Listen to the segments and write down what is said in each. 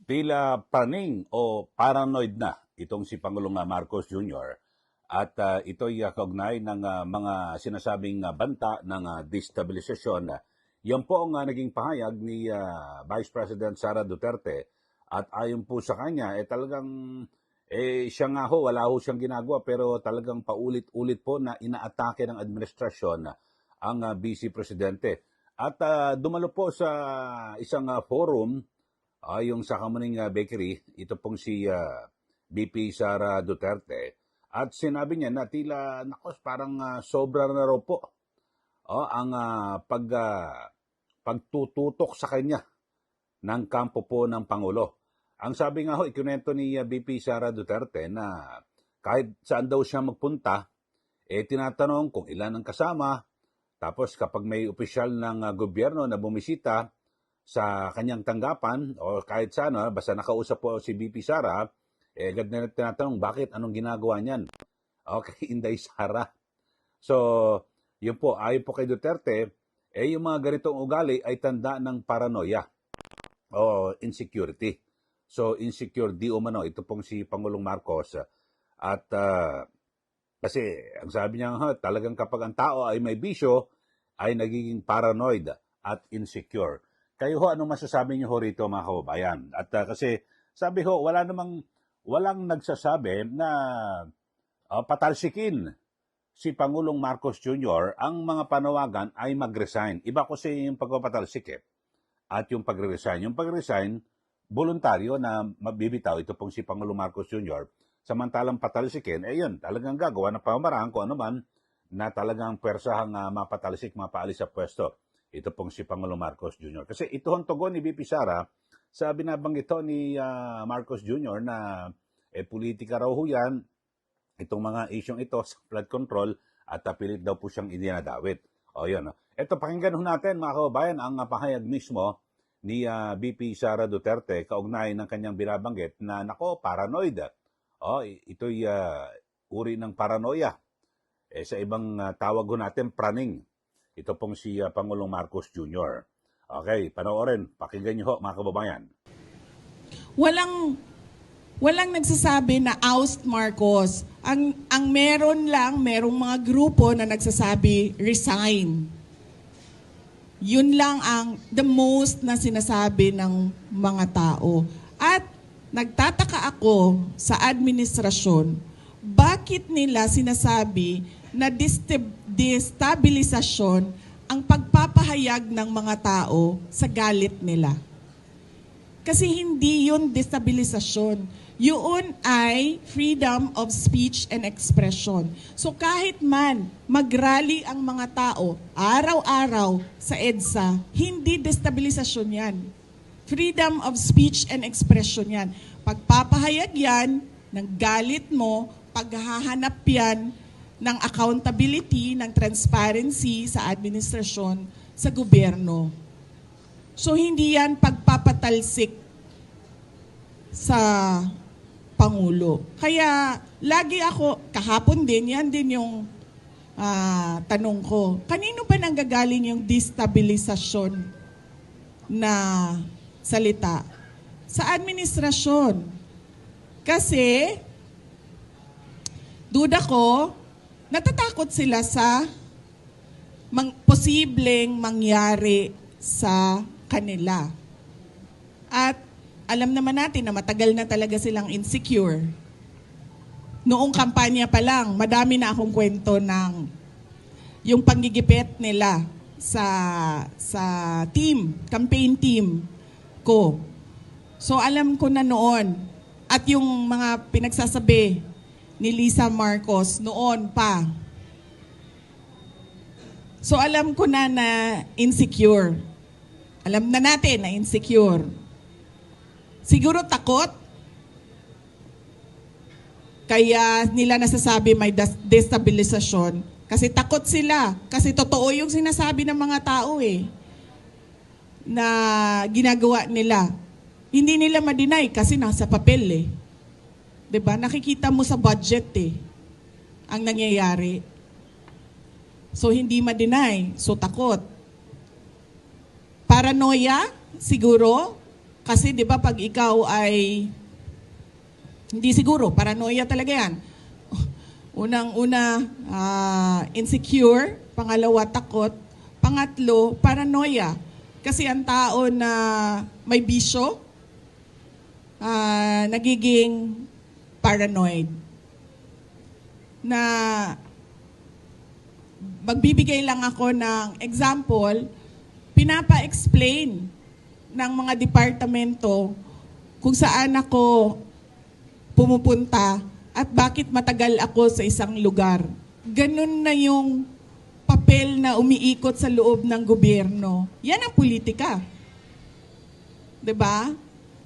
Tila praning o paranoid na itong si Pangulong Marcos Jr. At ito'y kaugnay ng mga sinasabing banta ng destabilisasyon. Yan po ang naging pahayag ni Vice President Sara Duterte. At ayon po sa kanya, talagang siya nga ho, wala ho siyang ginagawa pero talagang paulit-ulit po na inaatake ng administrasyon ang Vice Presidente. At dumalo po sa isang forum, yung sa Kamuning Bakery, ito pong si VP Sara Duterte. At sinabi niya na tila, nakos, parang sobra na raw po ang pagtututok sa kanya ng kampo po ng Pangulo. Ang sabi nga ho, ikunento ni VP Sara Duterte na kahit saan daw siya magpunta, tinatanong kung ilan ang kasama, tapos kapag may opisyal ng gobyerno na bumisita sa kanyang tanggapan o kahit saan, basta nakausap po si VP Sara, agad na tinatanong bakit, anong ginagawa niyan? Okay, Inday Sara. So, yun po, ayon po kay Duterte, yung mga ganitong ugali ay tanda ng paranoia o insecurity. So, insecure di umano, ito pong si Pangulong Marcos. At kasi, ang sabi niya, talagang kapag ang tao ay may bisyo, ay nagiging paranoid at insecure. Kayo ho, anong masasabi niyo ho rito mga kababayan? At kasi sabi ho, walang nagsasabi na patalsikin si Pangulong Marcos Jr. Ang mga panawagan ay mag-resign. Iba kasi yung pagpapatalsik at yung pagre-resign. Yung pag-resign, voluntaryo na mabibitaw ito pong si Pangulong Marcos Jr. Samantalang patalsikin, yun, talagang gagawa ng pamamaraan kung ano man na talagang persahang mapatalsik, mapaalis sa pwesto. Ito pong si Pangulong Marcos Jr. Kasi ito ang tugon ni VP Sara sa binabanggit ni Marcos Jr. na politika raw ho yan, itong mga isyong ito sa flood control at pilit daw po siyang idinadawit. O yun. Ito, pakinggan ho natin mga kababayan ang pahayag mismo ni VP Sara Duterte kaugnay ng kanyang binabanggit na nako, paranoid. Ito'y uri ng paranoia. Sa ibang tawag ho natin, praning. Ito pong si Pangulong Marcos Jr. Okay, panoorin. Pakinggan niyo ho, mga kababayan. Walang nagsasabi na oust Marcos. Ang merong mga grupo na nagsasabi resign. Yun lang ang the most na sinasabi ng mga tao. At nagtataka ako sa administrasyon, bakit nila sinasabi na destabilisasyon ang pagpapahayag ng mga tao sa galit nila. Kasi hindi yun destabilisasyon. Yun ay freedom of speech and expression. So kahit man mag-rally ang mga tao araw-araw sa EDSA, hindi destabilisasyon yan. Freedom of speech and expression yan. Pagpapahayag yan ng galit mo, paghahanap yan ng accountability, ng transparency sa administrasyon, sa gobyerno. So hindi yan pagpapatalsik sa Pangulo. Kaya lagi ako, kahapon din, yan din yung tanong ko. Kanino ba nanggagaling yung destabilisasyon na salita? Sa administrasyon. Kasi, duda ko, natatakot sila sa posibleng mangyari sa kanila. At alam naman natin na matagal na talaga silang insecure. Noong kampanya pa lang, madami na akong kwento ng yung panggigipit nila sa campaign team ko. So alam ko na noon, at yung mga pinagsasabi ni Lisa Marcos noon pa. So alam ko na insecure. Alam na natin na insecure. Siguro takot. Kaya nila nasasabi may destabilisasyon. Kasi takot sila. Kasi totoo yung sinasabi ng mga tao na ginagawa nila. Hindi nila ma-deny kasi nasa papel 'Di ba? Nakikita mo sa budget ang nangyayari. So hindi ma-deny, so takot. Paranoia, siguro, Kasi 'di ba pag ikaw ay hindi siguro, paranoia talaga 'yan. Unang-una, insecure, pangalawa takot, pangatlo paranoia. Kasi ang tao na may bisyo, nagiging paranoid. Na magbibigay lang ako ng example, pinapa-explain ng mga departamento kung saan ako pumupunta at bakit matagal ako sa isang lugar. Ganun na yung papel na umiikot sa loob ng gobyerno. Yan ang politika. 'Di ba?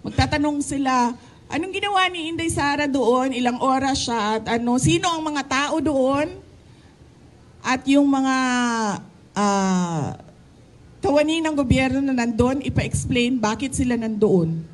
Magtatanong sila, anong ginawa ni Inday Sara doon? Ilang oras siya? At sino ang mga tao doon? At yung mga kawani ng gobyerno na nandun, ipa-explain bakit sila nandoon.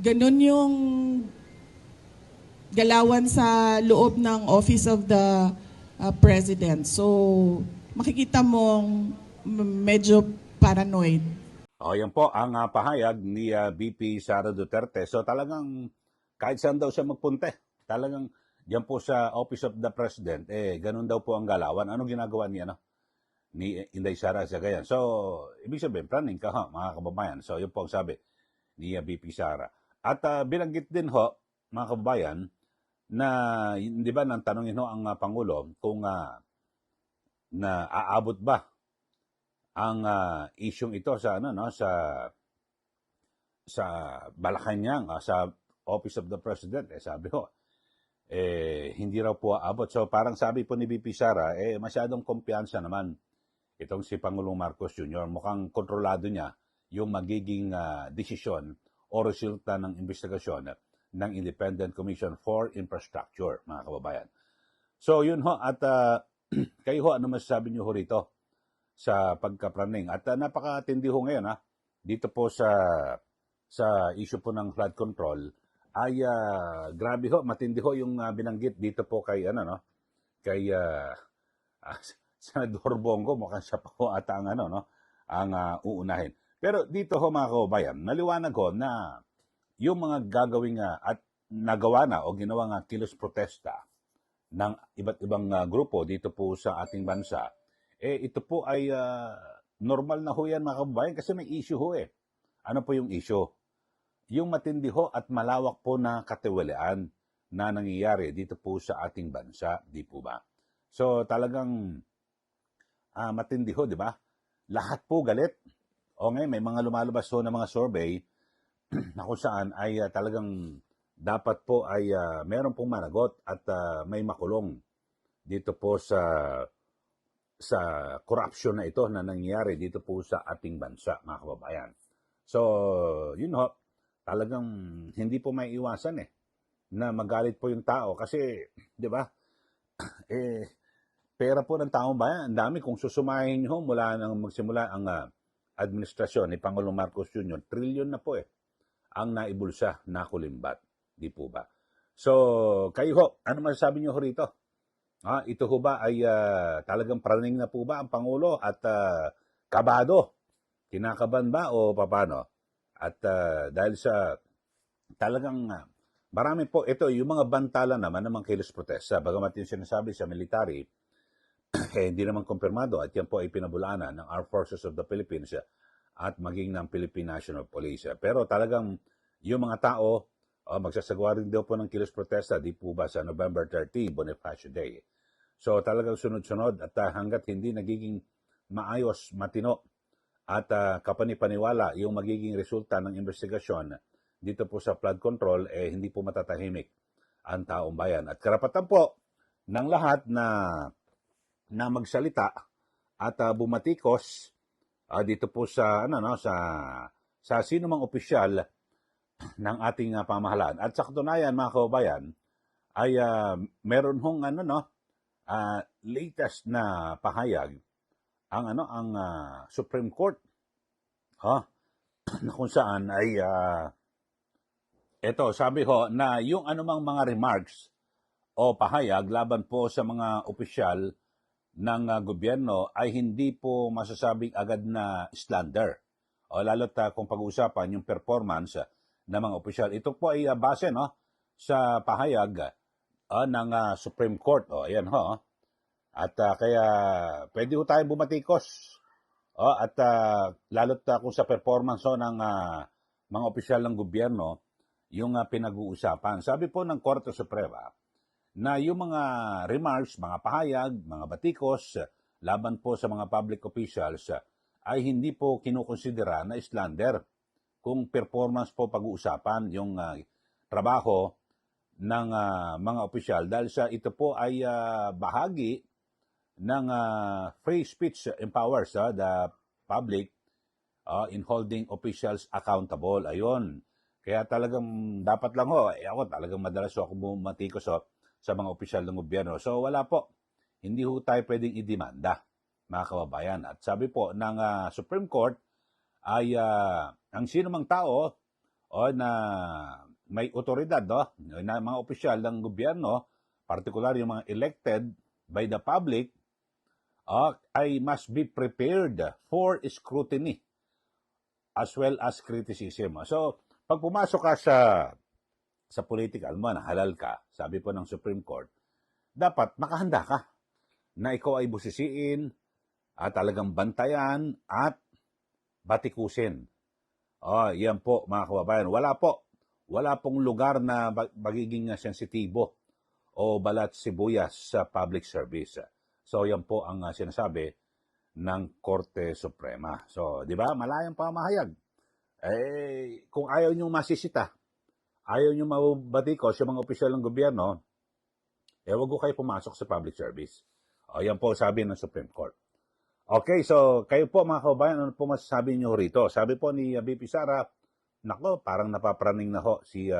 Ganun yung galawan sa loob ng Office of the President. So, makikita mong medyo paranoid. O, yan po ang pahayag ni VP Sara Duterte. So talagang kahit saan daw siya magpunta, talagang yan po sa Office of the President, ganun daw po ang galawan. Anong ginagawa niya, ni Inday Sara sa ganyan? So, ibig sabihin, planning ka mga kababayan. So, yun po ang sabi ni VP Sara. At binanggit din mga kababayan, na, di ba, nang tanongin ang Pangulo kung na aabot ba ang isyong ito sa sa Malacanang, sa Office of the President. Sabi hindi raw po aabot. So parang sabi po ni VP Sara, masyadong kumpiyansa naman itong si Pangulong Marcos Jr. Mukhang kontrolado niya yung magiging desisyon o resulta ng investigasyon ng Independent Commission for Infrastructure, mga kababayan. So yun at kayo ano masasabi niyo rito sa pagkapraning? At napakatindi ngayon dito po sa issue po ng flood control ay grabe matindi yung binanggit dito po kay kay Senador Bongo. Mukhang siya pa ata ang ang uunahin. Pero dito mga kababayan, naliwanag na yung mga gagawing at nagawa na o ginawa kilos protesta ng iba't ibang grupo dito po sa ating bansa, ito po ay normal na yan mga kababayan kasi may issue Ano po yung issue? Yung matindi at malawak po na katiwalian na nangyayari dito po sa ating bansa, di po ba? So talagang matindi di ba? Lahat po galit. O ngayon may mga lumalabas na mga survey na kung saan ay talagang dapat po ay meron pong managot at may makulong dito po sa corruption na ito na nangyayari dito po sa ating bansa, mga kababayan. So, yun talagang hindi po may iwasan na magalit po yung tao kasi, di ba, pera po ng taong bayan, ang dami. Kung susumahin nyo mula nang magsimula ang administrasyon ni Pangulong Marcos Jr., trilyon na po ang naibulsa, nakulimbat. Di po ba? So, kayo ano masasabi nyo rito? Ito ba ay talagang praning na po ba ang Pangulo at kabado? Kinakaban ba o paano? At dahil sa talagang marami po, ito yung mga bantala naman ng mga kilos protesta. Bagamat yung sinasabi sa military, hindi naman kumpirmado at yan po ay pinabulaanan ng Armed Forces of the Philippines at maging ng Philippine National Police. Pero talagang yung mga tao, magsasagawa rin daw po ng kilos protesta, di po ba sa November 30, Bonifacio Day. So talagang sunod-sunod at hanggat hindi nagiging maayos, matino at kapanipaniwala yung magiging resulta ng investigasyon dito po sa flood control, hindi po matatahimik ang taong bayan. At karapatan po ng lahat na magsalita at bumatikos dito po sa sa sino mang opisyal ng ating pamahalaan. At sa katunayan mga kababayan ay meron latest na pahayag ang Supreme Court na kung saan ay ito sabi na yung anumang mga remarks o pahayag laban po sa mga opisyal ng gobyerno ay hindi po masasabing agad na slander O lalo't kung pag-uusapan yung performance ng mga opisyal. Ito po ay base no sa pahayag ng Supreme Court. O ayan ho. At kaya pwede ho tayong bumatikos. At lalo't kung sa performance ng mga opisyal ng gobyerno yung pinag-uusapan. Sabi po ng Korte Suprema na yung mga remarks, mga pahayag, mga batikos laban po sa mga public officials ay hindi po kinukonsidera na slander kung performance po pag-uusapan yung trabaho ng mga opisyal dahil sa ito po ay bahagi ng free speech empowers the public in holding officials accountable. Ayun. Kaya talagang dapat lang ho, ako talagang madalas ako bumatikos sa mga opisyal ng gobyerno. So wala po, hindi ho tayo pwedeng idemanda, mga kababayan. At sabi po ng Supreme Court ay ang sino mang tao na may otoridad na mga opisyal ng gobyerno, partikular yung mga elected by the public, ay must be prepared for scrutiny as well as criticism. So, pag pumasok ka sa politika, alam mo na halal ka, sabi po ng Supreme Court, dapat makahanda ka na ikaw ay busisiin at talagang bantayan at batikusin. Yan po mga kababayan. Wala pong lugar na magiging sensitibo o balat sibuyas sa public service. So yan po ang sinasabi ng Korte Suprema. So, di ba? Malayang pamahayag. Kung ayaw niyong masisita, ayaw niyong mabatikos yung mga opisyal ng gobyerno, wag ko kayo pumasok sa public service. Yan po sabi ng Supreme Court. Okay, so kayo po mga kababayan, ano po masasabi niyo rito? Sabi po ni BP Sara, nako, parang napapraning na ho si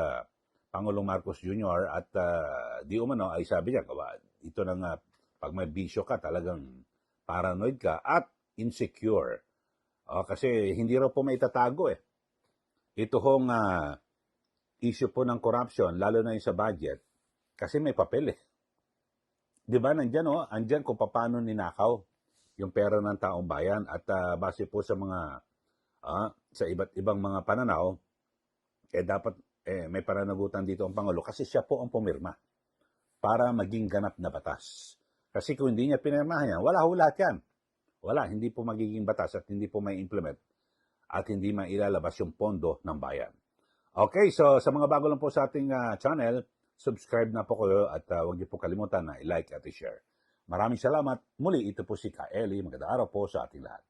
Pangulong Marcos Jr. at di umano ay sabi niya, ito na nga, pag may bisyo ka, talagang paranoid ka at insecure. Kasi hindi raw po may itatago Ito hong issue po ng corruption, lalo na yung sa budget, kasi may papel Di ba, andyan kung paano ninakaw yung pera ng taong bayan at base po sa mga sa iba't ibang mga pananaw, dapat may pananagutan dito ang Pangulo kasi siya po ang pumirma para maging ganap na batas. Kasi kung hindi niya pinirmahan yan, wala ho lahat yan. Wala, hindi po magiging batas at hindi po may implement at hindi mailalabas yung pondo ng bayan. Okay, so sa mga bago lang po sa ating channel, subscribe na po kayo at huwag niyo po kalimutan na i-like at i-share. Maraming salamat. Muli, ito po si Ka Eli. Magandang araw po sa ating lahat.